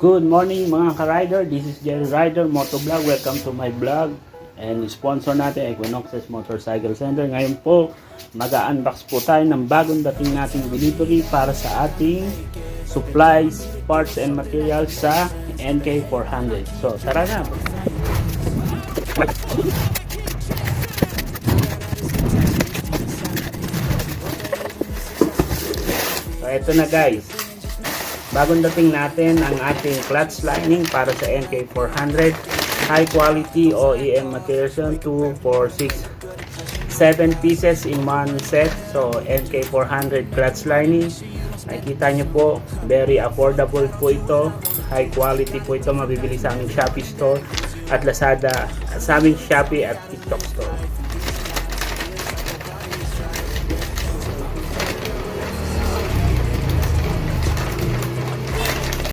Good morning mga ka-rider, this is Jerry Rider Motovlog. Welcome to my vlog. And sponsor natin Equinoxes Motorcycle Center. Ngayon po, mag-unbox po tayo ng bagong dating nating delivery para sa ating supplies, parts and materials sa NK400. So tara na. So ito na guys. Bagong dating natin ang ating clutch lining para sa NK400. High quality OEM materials, 2, 4, 6, 7 pieces in one set. So NK400 clutch lining. Nakikita nyo po, very affordable po ito. High quality po ito. Mabibili sa aming Shopee store at Lazada, sa aming Shopee at TikTok store.